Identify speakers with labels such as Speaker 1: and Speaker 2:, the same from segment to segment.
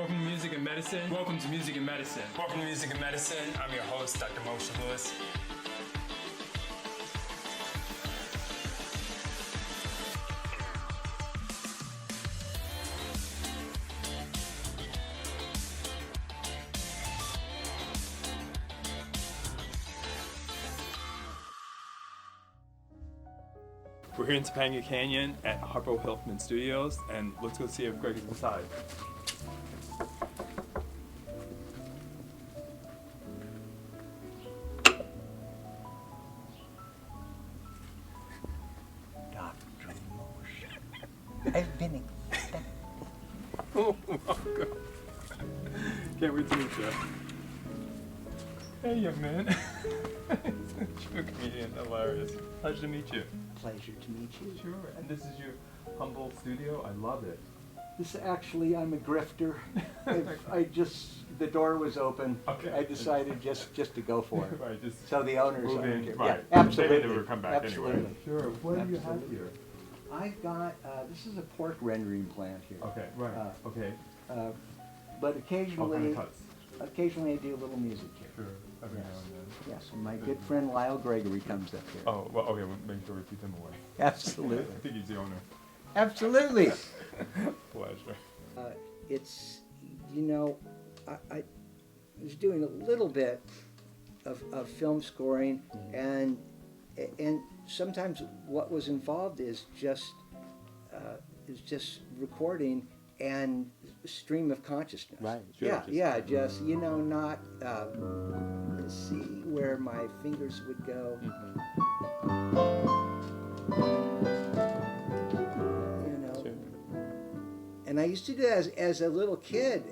Speaker 1: Welcome to Music and Medicine. Welcome to Music and Medicine. Welcome to Music and Medicine. I'm your host, Dr. Moshe Lewis. We're here in Topanga Canyon at Harpo Hilfman Studios, and let's go see if Greg is inside.
Speaker 2: Dr. Moshe. I've been expecting.
Speaker 1: Oh, welcome. Can't wait to meet you. Hey, young man. True comedian, hilarious. Pleasure to meet you.
Speaker 2: Pleasure to meet you.
Speaker 1: Sure, and this is your humble studio. I love it.
Speaker 2: This actually, I'm a grifter. The door was open.
Speaker 1: Okay.
Speaker 2: I decided just to go for it.
Speaker 1: Right, just
Speaker 2: So the owners
Speaker 1: move
Speaker 2: aren't
Speaker 1: in.
Speaker 2: here.
Speaker 1: Right.
Speaker 2: Yeah, absolutely.
Speaker 1: They never come back
Speaker 2: Absolutely.
Speaker 1: anyway. Sure. What do you have
Speaker 2: Absolutely.
Speaker 1: here?
Speaker 2: I've got, this is a pork rendering plant here.
Speaker 1: Okay, right. Okay.
Speaker 2: But
Speaker 1: All kind of cuts.
Speaker 2: occasionally I do a little music here.
Speaker 1: Sure. Every
Speaker 2: Yes.
Speaker 1: now and then.
Speaker 2: Yes, and my good friend Lyle Gregory comes up here.
Speaker 1: Oh, well, okay, we'll make sure we keep them away.
Speaker 2: Absolutely.
Speaker 1: I think he's the owner.
Speaker 2: Absolutely.
Speaker 1: Pleasure.
Speaker 2: It's, you know, I was doing a little bit of film scoring, and sometimes what was involved is just recording and stream of consciousness.
Speaker 1: Right, sure,
Speaker 2: Yeah, just not see where my fingers would go. You know.
Speaker 1: Sure.
Speaker 2: And I used to do that as a little kid.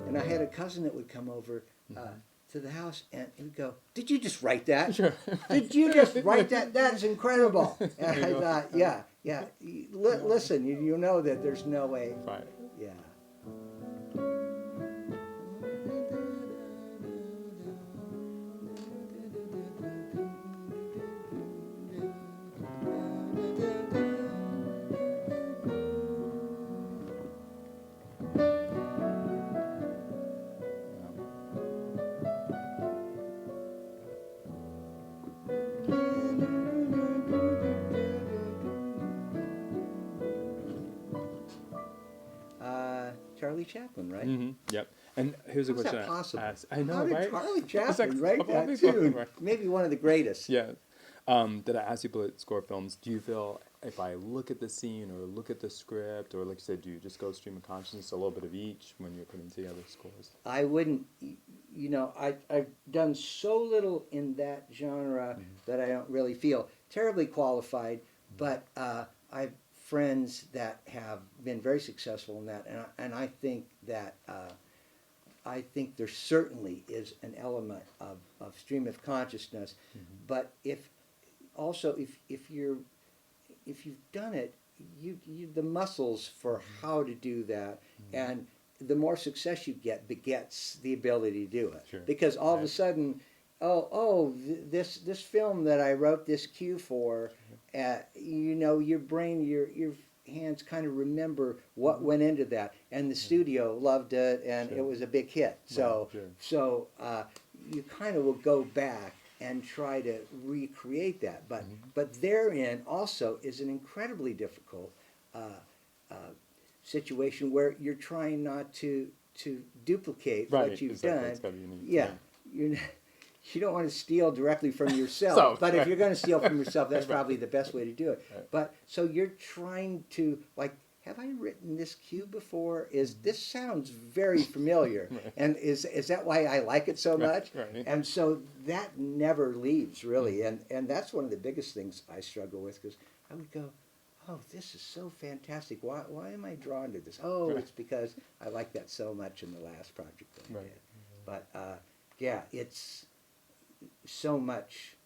Speaker 2: And I had a cousin that would come over to the house, and he would go, "Did you just write that?
Speaker 1: Sure.
Speaker 2: Did you just write that? That's incredible." And I thought, yeah. Listen, you know that there's no way.
Speaker 1: Right.
Speaker 2: Yeah. Charlie Chaplin, right?
Speaker 1: Yep. And here's a
Speaker 2: How's
Speaker 1: question
Speaker 2: that possible?
Speaker 1: I know,
Speaker 2: How did
Speaker 1: right?
Speaker 2: Charlie
Speaker 1: It's
Speaker 2: Chaplin
Speaker 1: like,
Speaker 2: write
Speaker 1: of all
Speaker 2: that
Speaker 1: people,
Speaker 2: tune?
Speaker 1: right.
Speaker 2: Maybe one of the greatest.
Speaker 1: Yeah. Did I ask you to score films? Do you feel if I look at the scene or look at the script, or like you said, do you just go stream of consciousness, a little bit of each when you're putting together scores?
Speaker 2: I wouldn't, I've done so little in that genre that I don't really feel terribly qualified, but I've friends that have been very successful in that, and I think that I think there certainly is an element of stream of consciousness, but if you've done it, you the muscles for how to do that, and the more success you get begets the ability to do it.
Speaker 1: Sure.
Speaker 2: Because all of a sudden, this film that I wrote this cue for, your brain, your hands kind of remember what went into that, and the studio loved it, and it was a big hit. So you kind of will go back and try to recreate that, but therein also is an incredibly difficult situation where you're trying not to duplicate what you've done.
Speaker 1: It's gotta be unique.
Speaker 2: Yeah, you don't want to steal directly from yourself, but if you're going to steal from yourself, that's probably the best way to do it.
Speaker 1: Right.
Speaker 2: But so you're trying to, like, have I written this cue before? This sounds very familiar,
Speaker 1: Right.
Speaker 2: and is that why I like it so much?
Speaker 1: Right.
Speaker 2: And so that never leaves, really, and that's one of the biggest things I struggle with, because I would go, "Oh, this is so fantastic. Why am I drawn to this? Oh,
Speaker 1: Right.
Speaker 2: it's because I like that so much in the last project that I
Speaker 1: Right.
Speaker 2: did." But it's so much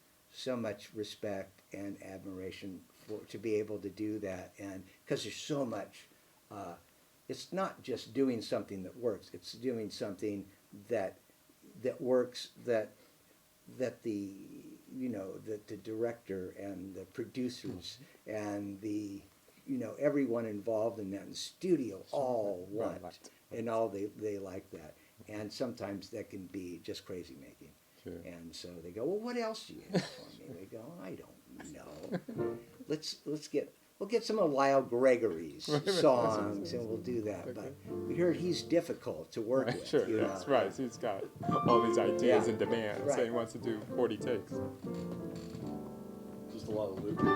Speaker 2: respect and admiration to be able to do that, and because there's so much, it's not just doing something that works, it's doing something that works, that the director and the producers and the you know, everyone involved in that in the studio all want, and all they like that. And sometimes that can be just crazy making.
Speaker 1: Sure.
Speaker 2: And so they go, well, what else do you have for me? We go, I don't know. We'll get some of Lyle Gregory's songs, and we'll do that. But we heard he's difficult to work with.
Speaker 1: Sure,
Speaker 2: you
Speaker 1: yes,
Speaker 2: know?
Speaker 1: right. So he's got all these ideas and demands,
Speaker 2: Right.
Speaker 1: so he wants to do 40 takes.
Speaker 3: Just a lot of looping.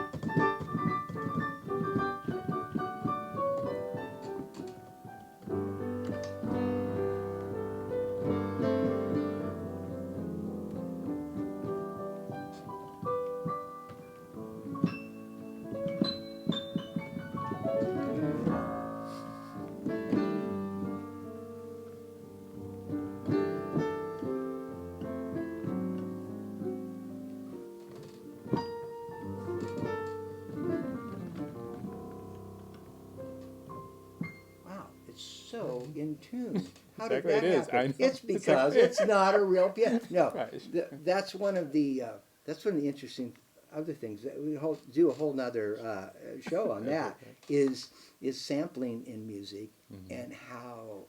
Speaker 2: Wow, it's so in tune. How
Speaker 1: Exactly,
Speaker 2: did that
Speaker 1: it is.
Speaker 2: happen?
Speaker 1: I know.
Speaker 2: It's because it's not a real piano. No,
Speaker 1: Right.
Speaker 2: that's one of the interesting other things that we do a whole nother show on. That is sampling in music, and how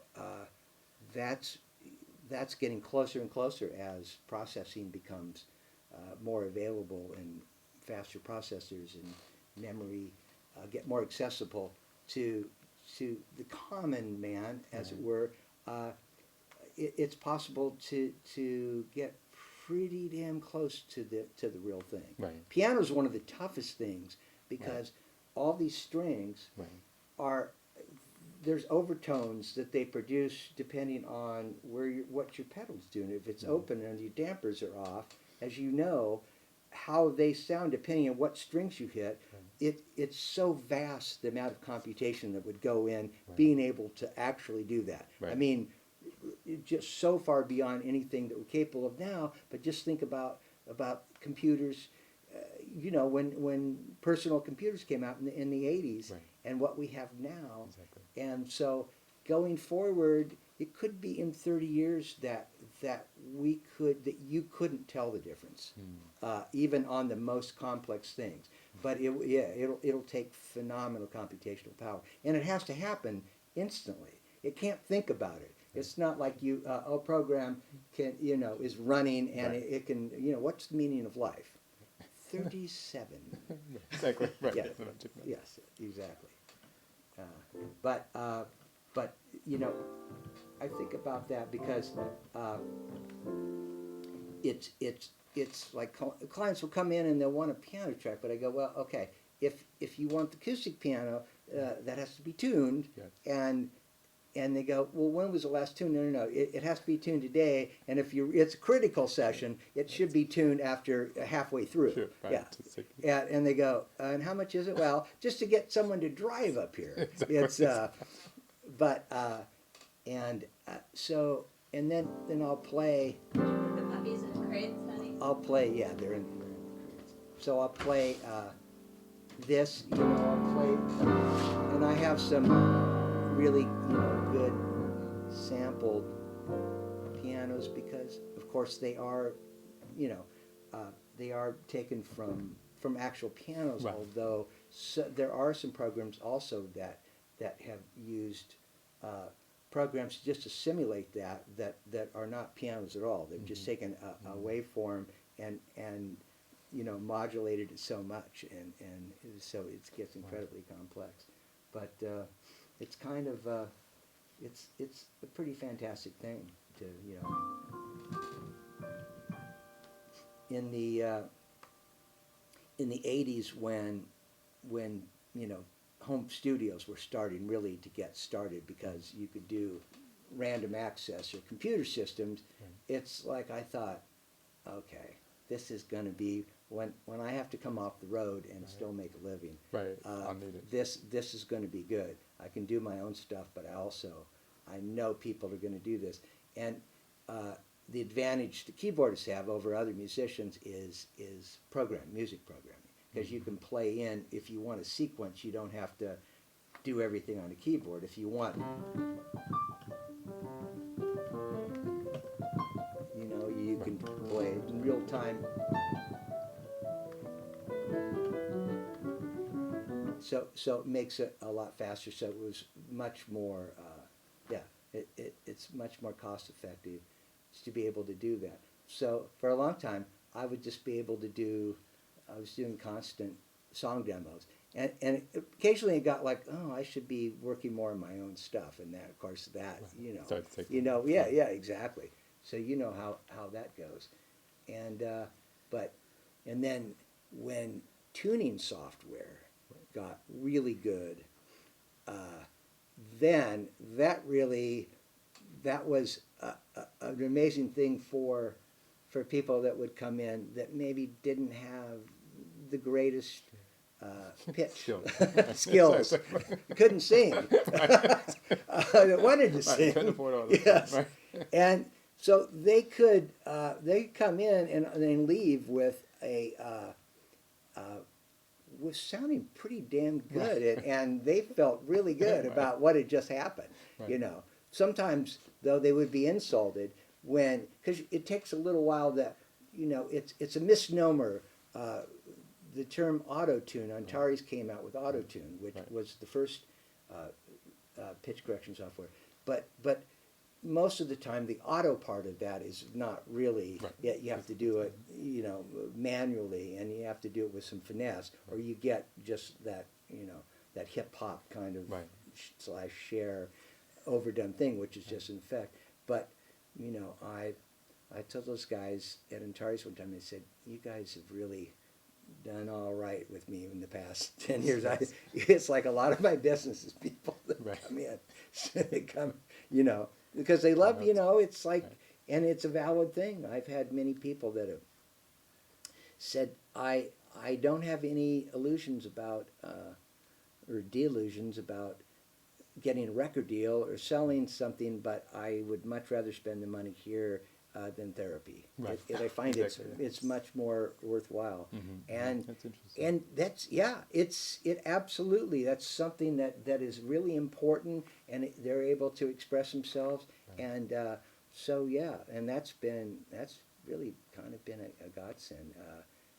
Speaker 2: that's getting closer and closer as processing becomes more available, and faster processors and memory get more accessible to the common man, as it were. It's possible to get pretty damn close to the real thing.
Speaker 1: Right.
Speaker 2: Piano is one of the toughest things, because all these strings are, there's overtones that they produce depending on what your pedal's doing. If it's open and your dampers are off, as you know, how they sound depending on what strings you hit, it's so vast, the amount of computation that would go in being able to actually do that. I mean, just so far beyond anything that we're capable of now. But just think about computers. You know, when personal computers came out in the 80s, and what we have now.
Speaker 1: Exactly.
Speaker 2: And so going forward, it could be in 30 years that you couldn't tell the difference, even on the most complex things. But it'll take phenomenal computational power, and it has to happen instantly. It can't think about it. It's not like a program can, you know, is running and it can, you know, what's the meaning of life? 37.
Speaker 1: Exactly. Right.
Speaker 2: Yeah.
Speaker 1: That's what I'm talking about.
Speaker 2: Yes, exactly. But you know, I think about that because it's like clients will come in and they'll want a piano track, but I go, well, okay, if you want the acoustic piano, that has to be tuned, and they go, well, when was the last tune? No, it has to be tuned today, and if it's a critical session, it should be tuned after halfway through.
Speaker 1: Sure, right.
Speaker 2: Yeah. And they go, and how much is it? Well, just to get someone to drive up here.
Speaker 1: Exactly.
Speaker 2: It's so, and then I'll play.
Speaker 4: The puppies in crates, honey.
Speaker 2: I'll play, yeah, they're in the crates. So I'll play this, you know, I'll play, and I have some really, you know, good sampled pianos, because of course they are, you know, they are taken from actual pianos, although there are some programs also that have used programs just to simulate that are not pianos at all. They've just taken a waveform and you know, modulated it so much, and so it gets incredibly complex. But it's kind of it's a pretty fantastic thing to, you know. In the 80s, when you know, home studios were starting really to get started, because you could do random access or computer systems, it's like I thought, okay, this is going to be when I have to come off the road and still make a living.
Speaker 1: I'll need it.
Speaker 2: This is going to be good. I can do my own stuff, but I know people are going to do this. And the advantage the keyboardists have over other musicians is music programming, because you can play in, if you want a sequence, you don't have to do everything on a keyboard. If you want, you know, you can play it in real time. so it makes it a lot faster. So it was much more, it's much more cost effective to be able to do that. So for a long time, I would just be able to I was doing constant song demos. And occasionally it got like, oh, I should be working more on my own stuff. And that, of course, yeah, exactly. So you know how that goes. And, and then when tuning software got really good, then that was an amazing thing for people that would come in that maybe didn't have the greatest pitch skills, couldn't sing, wanted to sing.
Speaker 1: Couldn't afford all this.
Speaker 2: Yes,
Speaker 1: Right.
Speaker 2: and so they could come in and leave with was sounding pretty damn good, and they felt really good about what had just happened.
Speaker 1: Right.
Speaker 2: You know, sometimes though they would be insulted because it takes a little while that it's a misnomer. The term auto-tune, Antares came out with auto-tune, which was the first pitch correction software. But most of the time, the auto part of that is not really. You have to do it, manually, and you have to do it with some finesse, or you get just that, that hip hop kind of slash share overdone thing, which is just in effect. But I told those guys at Antares one time, they said, "You guys have really done all right with me in the past 10 years. It's like a lot of my business is people that come in. So they come, because they love, it's like, and it's a valid thing. I've had many people that have said, I don't have any illusions about, or delusions about getting a record deal or selling something, but I would much rather spend the money here than therapy.
Speaker 1: Right.
Speaker 2: I find
Speaker 1: Exactly.
Speaker 2: it's much more worthwhile.
Speaker 1: Mm-hmm.
Speaker 2: And
Speaker 1: That's interesting.
Speaker 2: and that's it absolutely, that's something that is really important, and they're able to express themselves. And and that's really kind of been a godsend,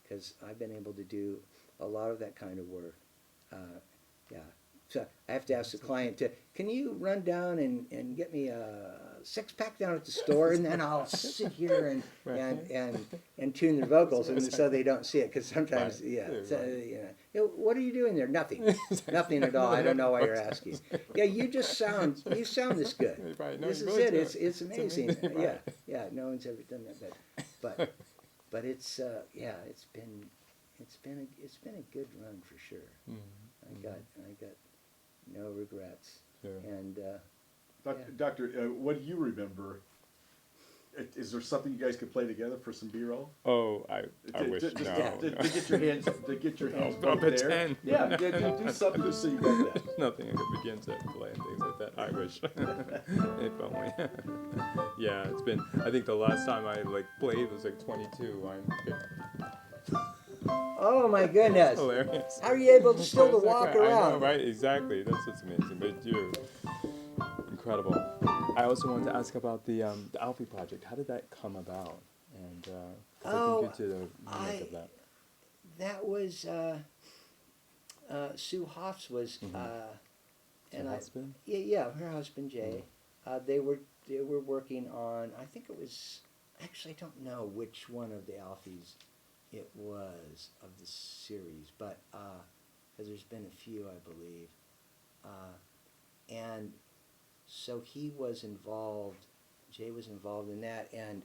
Speaker 2: because I've been able to do a lot of that kind of work. So I have to ask the client can you run down and get me a 6-pack down at the store, and then I'll sit here and tune their vocals, and so they don't see it, because sometimes what are you doing there? Nothing, nothing at all. I don't know why you're asking. Yeah, you sound this good.
Speaker 1: Right. No,
Speaker 2: This
Speaker 1: you
Speaker 2: is
Speaker 1: really
Speaker 2: it.
Speaker 1: do.
Speaker 2: It's amazing.
Speaker 1: Right.
Speaker 2: Yeah. No one's ever done that, but it's it's been a good run for sure.
Speaker 1: Mm-hmm.
Speaker 2: I got no regrets.
Speaker 1: Sure.
Speaker 2: And
Speaker 3: Doctor, what do you remember? Is there something you guys could play together for some B-roll?
Speaker 1: Oh, I wish
Speaker 3: to
Speaker 1: no.
Speaker 3: get your hands
Speaker 1: I'll
Speaker 3: both there.
Speaker 1: pretend.
Speaker 3: Yeah, do something just so you got that.
Speaker 1: Nothing I could begin to play and things like that. I wish. If only. Yeah, it's been. I think the last time I played was 22.
Speaker 2: oh my goodness,
Speaker 1: Hilarious.
Speaker 2: how are you able to still to walk
Speaker 1: I
Speaker 2: around?
Speaker 1: know, right? Exactly. That's what's amazing. But you're incredible. I also wanted to ask about the Alfie project. How did that come about? And I think you did a remake of that.
Speaker 2: That was Sue Hoffs was
Speaker 1: Her husband?
Speaker 2: her husband Jay. They were working on, I think it was, actually I don't know which one of the Alfies it was of the series, but because there's been a few, I believe, and so he was involved. Jay was involved in that, and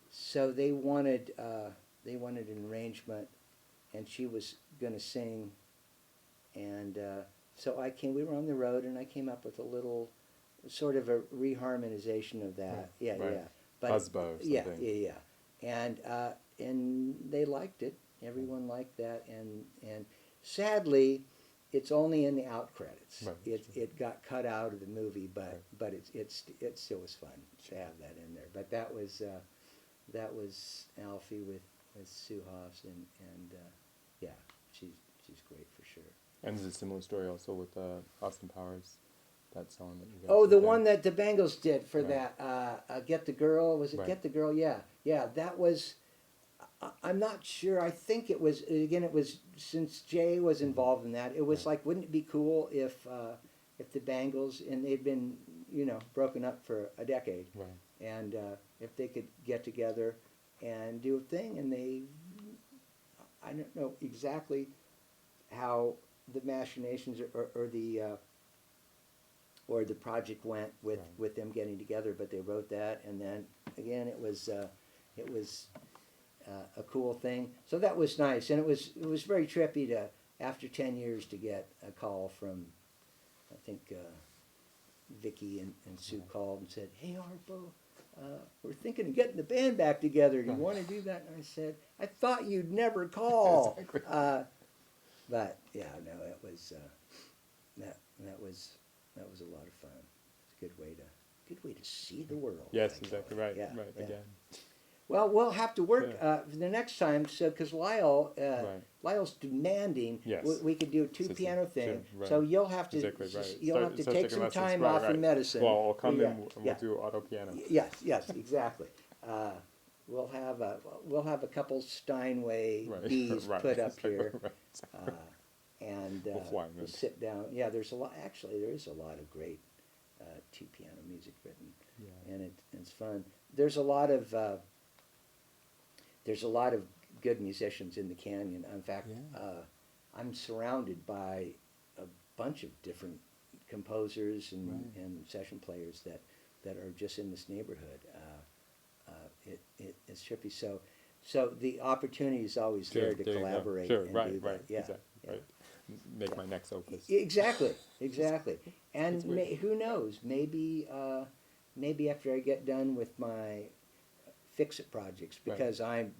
Speaker 2: so they wanted an arrangement, and she was going to sing, and so we were on the road, and I came up with a little sort of a reharmonization of that. But
Speaker 1: Husba or something.
Speaker 2: And they liked it. Everyone liked that, and sadly, it's only in the out credits.
Speaker 1: Right.
Speaker 2: It got cut out of the movie, but it still was fun to have that in there. But that was Alfie with Sue Hoffs, and she's great for sure.
Speaker 1: And there's a similar story also with Austin Powers, that song that you guys.
Speaker 2: Oh, the
Speaker 1: did.
Speaker 2: one that the Bangles did for
Speaker 1: Right.
Speaker 2: that Get the Girl, was it
Speaker 1: Right.
Speaker 2: Get the Girl? Yeah, that was. I'm not sure. I think it was, again, it was, since Jay was involved in that, it was like, wouldn't it be cool if the Bangles, and they'd been, you know, broken up for a decade,
Speaker 1: Right.
Speaker 2: and if they could get together and do a thing, and they, I don't know exactly how the machinations or the project went with,
Speaker 1: Right.
Speaker 2: with them getting together, but they wrote that, and then again it was a cool thing. So that was nice, and it was very trippy to, after 10 years, to get a call from, I think Vicky and Sue called and said, "Hey Harpo, we're thinking of getting the band back together. Do you want to do that?" And I said, "I thought you'd never call."
Speaker 1: Exactly.
Speaker 2: But yeah, no, it was that was a lot of fun. It's a good way to see the world.
Speaker 1: Yes,
Speaker 2: I call
Speaker 1: exactly
Speaker 2: it.
Speaker 1: right.
Speaker 2: Yeah,
Speaker 1: Right.
Speaker 2: yeah.
Speaker 1: Again.
Speaker 2: Well, we'll have to work
Speaker 1: Yeah.
Speaker 2: the next time, so because Lyle,
Speaker 1: Right.
Speaker 2: Lyle's demanding,
Speaker 1: Yes.
Speaker 2: we could do a two
Speaker 1: Sure,
Speaker 2: piano thing.
Speaker 1: right.
Speaker 2: So you'll have to
Speaker 1: Exactly right.
Speaker 2: you'll have to
Speaker 1: Start
Speaker 2: take
Speaker 1: taking
Speaker 2: some
Speaker 1: lessons.
Speaker 2: time
Speaker 1: Right,
Speaker 2: off
Speaker 1: right.
Speaker 2: from medicine.
Speaker 1: Well, I'll come
Speaker 2: Yeah,
Speaker 1: in and
Speaker 2: yeah.
Speaker 1: we'll do auto piano.
Speaker 2: Yes, exactly. We'll have a couple Steinway
Speaker 1: Right.
Speaker 2: Bs
Speaker 1: Right.
Speaker 2: put up
Speaker 1: Exactly
Speaker 2: here,
Speaker 1: right.
Speaker 2: and
Speaker 1: We'll fly 'em
Speaker 2: we'll
Speaker 1: in.
Speaker 2: sit down. Yeah, there's a lot. Actually, there is a lot of great two piano music written,
Speaker 1: Yeah.
Speaker 2: and it's fun. There's a lot of good musicians in the canyon. In fact,
Speaker 1: Yeah.
Speaker 2: I'm surrounded by a bunch of different composers and,
Speaker 1: Right.
Speaker 2: and session players that are just in this neighborhood. It's trippy. So the opportunity is always
Speaker 1: Sure,
Speaker 2: there to
Speaker 1: there you go.
Speaker 2: collaborate
Speaker 1: Sure,
Speaker 2: and
Speaker 1: right,
Speaker 2: do that.
Speaker 1: right,
Speaker 2: Yeah,
Speaker 1: exactly,
Speaker 2: yeah.
Speaker 1: right. Make my next opus.
Speaker 2: Exactly. And
Speaker 1: It's weird.
Speaker 2: who knows? Maybe after I get done with my fix-it projects,
Speaker 1: Right.
Speaker 2: because I'm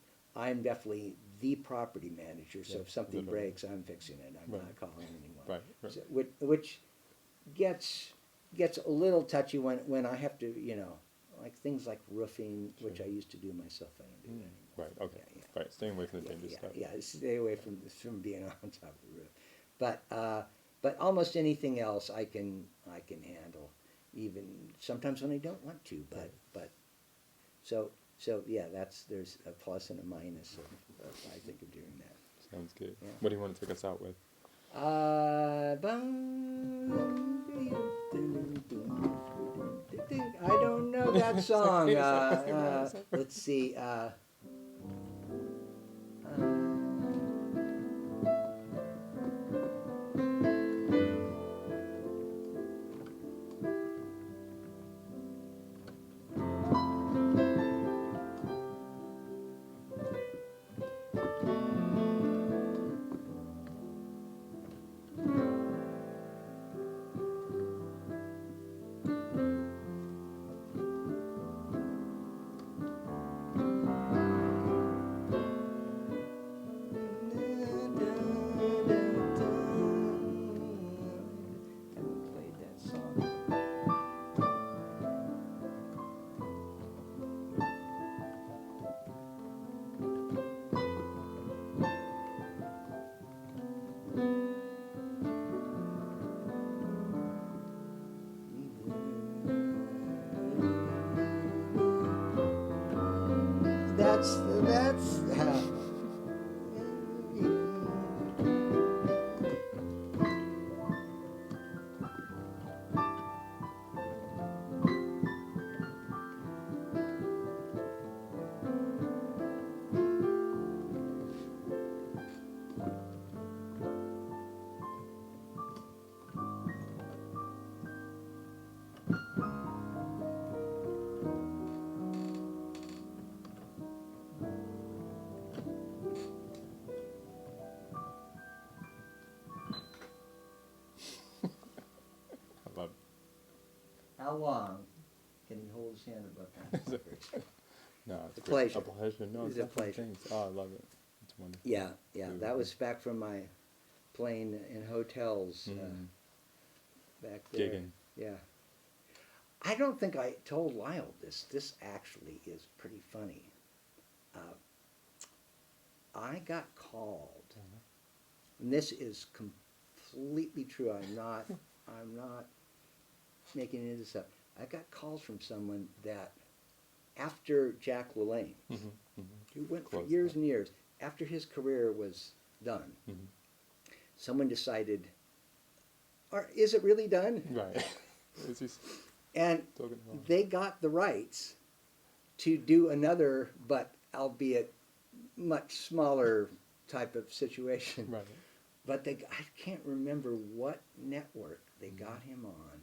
Speaker 2: definitely the property manager. So
Speaker 1: Yeah,
Speaker 2: if something
Speaker 1: literally.
Speaker 2: breaks, I'm fixing it. I'm
Speaker 1: Right.
Speaker 2: not calling anyone.
Speaker 1: Right, right.
Speaker 2: So, which gets a little touchy when I have to, you know, like things like roofing, which I
Speaker 1: Sure.
Speaker 2: used to do myself. I don't do that anymore.
Speaker 1: Right, okay.
Speaker 2: Yeah, yeah.
Speaker 1: Right, staying away from the
Speaker 2: Yeah,
Speaker 1: dangerous
Speaker 2: yeah,
Speaker 1: stuff.
Speaker 2: yeah, stay away from being on top of the roof. But almost anything else I can handle, even sometimes when I don't want to. But so yeah, there's a plus and a minus I think of doing that.
Speaker 1: Sounds good.
Speaker 2: Yeah.
Speaker 1: What do you want to take us out with?
Speaker 2: I don't know that song.
Speaker 1: okay.
Speaker 2: Let's see. Haven't played that song. That's
Speaker 1: I love
Speaker 2: how long can he hold his hand above that?
Speaker 1: No, it's
Speaker 2: A
Speaker 1: great.
Speaker 2: pleasure.
Speaker 1: A pleasure. No,
Speaker 2: It's
Speaker 1: it's
Speaker 2: a pleasure.
Speaker 1: Thanks. Oh, I love it. It's wonderful.
Speaker 2: Yeah,
Speaker 1: Really
Speaker 2: that
Speaker 1: good.
Speaker 2: was back from my playing in hotels
Speaker 1: Mm.
Speaker 2: back there.
Speaker 1: Gigging.
Speaker 2: Yeah. I don't think I told Lyle this. This actually is pretty funny. I got called, and this is completely true. I'm not making any of this up. I got calls from someone that after Jack LaLanne, who went for years and years, after his career was done, someone decided, or is it really done?
Speaker 1: Right. Is he
Speaker 2: And
Speaker 1: still getting on?
Speaker 2: they got the rights to do another, but albeit much smaller type of situation.
Speaker 1: Right.
Speaker 2: But I can't remember what network they got him on.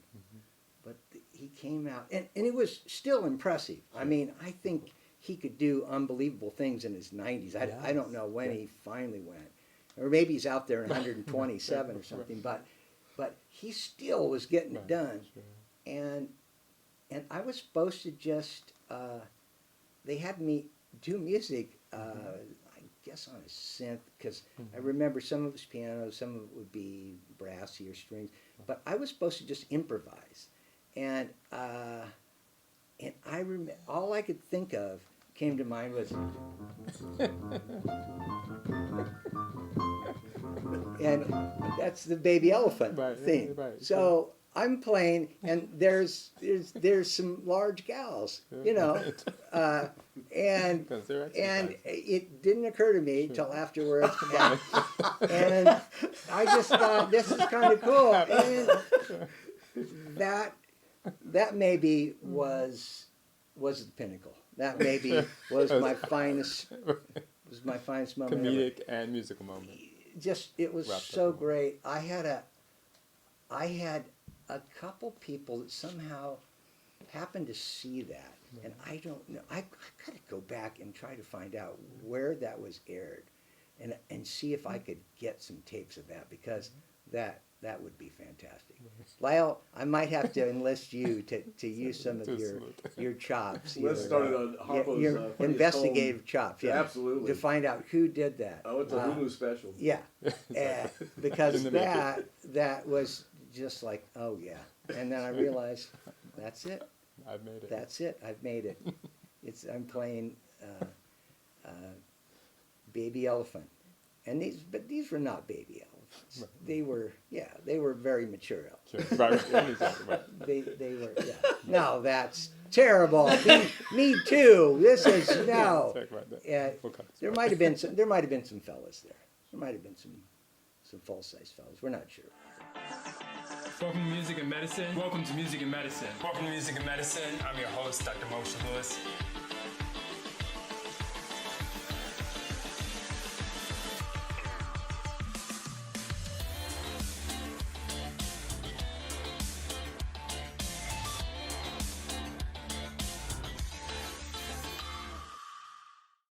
Speaker 2: But he came out, and it was still impressive. I mean, I think he could do unbelievable things in his 90s. I don't know when he finally went. Or maybe he's out there in 127 or something, but he still was getting it done.
Speaker 1: Sure.
Speaker 2: And I was supposed to just, they had me do music, I guess on a synth, because I remember some of it was piano, some of it would be brassy or strings, but I was supposed to just improvise. And I remember, all I could think of came to mind was, and that's the baby elephant thing.
Speaker 1: Right.
Speaker 2: So I'm playing, and there's some large gals, you know, and it didn't occur to me till afterwards, and I just thought this is kind of cool, and that maybe was the pinnacle. That maybe was my finest moment.
Speaker 1: Comedic and musical moment.
Speaker 2: Just it was so great. I had a couple people that somehow happened to see that, and I don't know. I gotta go back and try to find out where that was aired, and see if I could get some tapes of that, because that would be fantastic. Lyle, I might have to enlist you to use some of your chops.
Speaker 3: Let's start it on Harpo's
Speaker 2: your
Speaker 3: funniest
Speaker 2: investigative
Speaker 3: home.
Speaker 2: chops.
Speaker 3: Yeah, absolutely.
Speaker 2: To find out who did that.
Speaker 3: Oh, it's a Hulu special.
Speaker 2: Yeah, because
Speaker 1: In the
Speaker 2: that was just like, oh yeah. And then I realized, that's it.
Speaker 1: I've made it.
Speaker 2: That's it. I've made it. I'm playing Baby Elephant, and these were not baby elephants.
Speaker 1: Right.
Speaker 2: They were very mature elephants.
Speaker 1: Sure. Right. Exactly. Right.
Speaker 2: They were. Yeah. No, that's terrible. Me too. This is no. There might have been some fellas there. There might have been some full-size fellas. We're not sure.
Speaker 5: Welcome to Music and Medicine. Welcome to Music and Medicine. Welcome to Music and Medicine. I'm your host, Dr. Moshe Lewis.